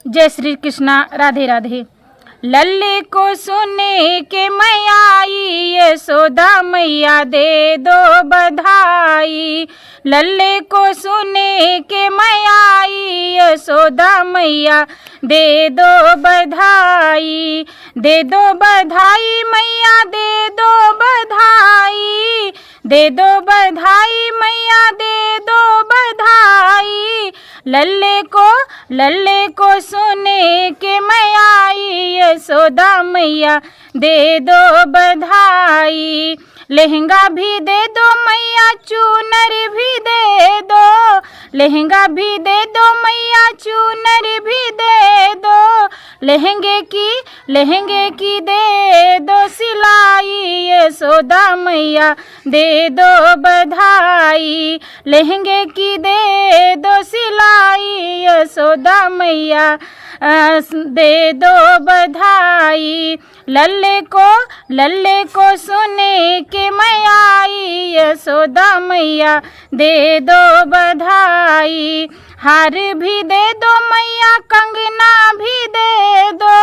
जय श्री कृष्णा। राधे राधे। लल्ले को सुने के मैं आई, यशोदा मैया दे दो बधाई। लल्ले को सुने के मैं आई, यशोदा मैया दे दो बधाई। दे दो बधाई मैया दे दो बधाई। दे दो बधाई मैया दे दो बधाई। लल्ले को सुने के मैं आई, यशोदा मैया दे दो बधाई। लहंगा भी दे दो मैया, चूनर भी दे दो। लहंगा भी दे दो मैया, चूनर भी दे दो। लहंगे की दे दो सिलाई, यशोदा मैया दे दो बधाई। लहंगे की दे दो सिलाई, यशोदा मैया दे दो बधाई। लल्ले को सुने के मैं आई, यशोदा मैया दे दो बधाई। हार भी दे दो मैया, कंगना भी दे दो।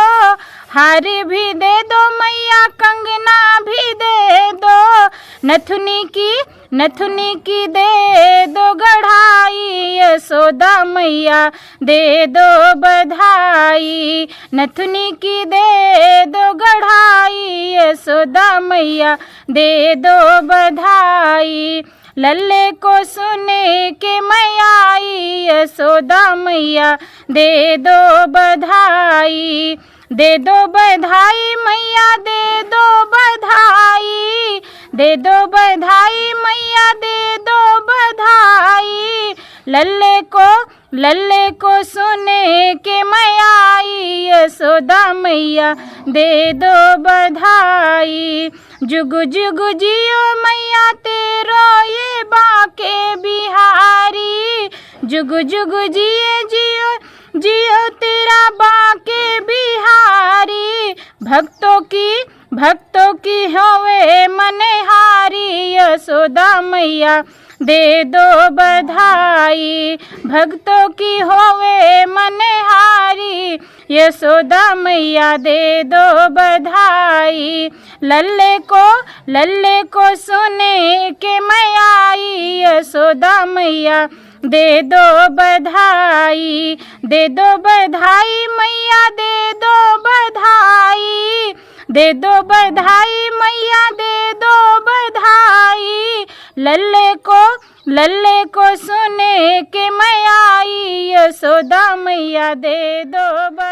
हार भी दे दो मैया, कंगना भी दे दो। नथुनी की दे दो गढ़ाई, यशोदा मैया दे दो बधाई। नथुनी की दे दो गढ़ाई, यशोदा मैया दे दो बधाई। लल्ले को सुने के मैं आई, यशोदा मैया दे दो बधाई। दे दो बधाई मैया दे दो बधाई। दे दो बधाई मैया दे दो बधाई। लल्ले को सुने के मैं आई, यशोदा मैया दे दो बधाई। जुग जुग जियो मैया तेरो ये बाके बिहारी। जुग जुग जियो तेरा बाके बिहारी। भक्तों की होवे मनहारी, यशोदा मैया दे दो बधाई। भक्तों की होवे मनहारी, यशोदा मैया दे दो बधाई। लल्ले को सुने के मैं आई, यशोदा मैया दे दो बधाई। दे दो बधाई मैया दे दो बधाई। दे दो बधाई मैया दे दो बधाई। लल्ले को सुने के मैं आई, यशोदा मैया दे दो बधाई।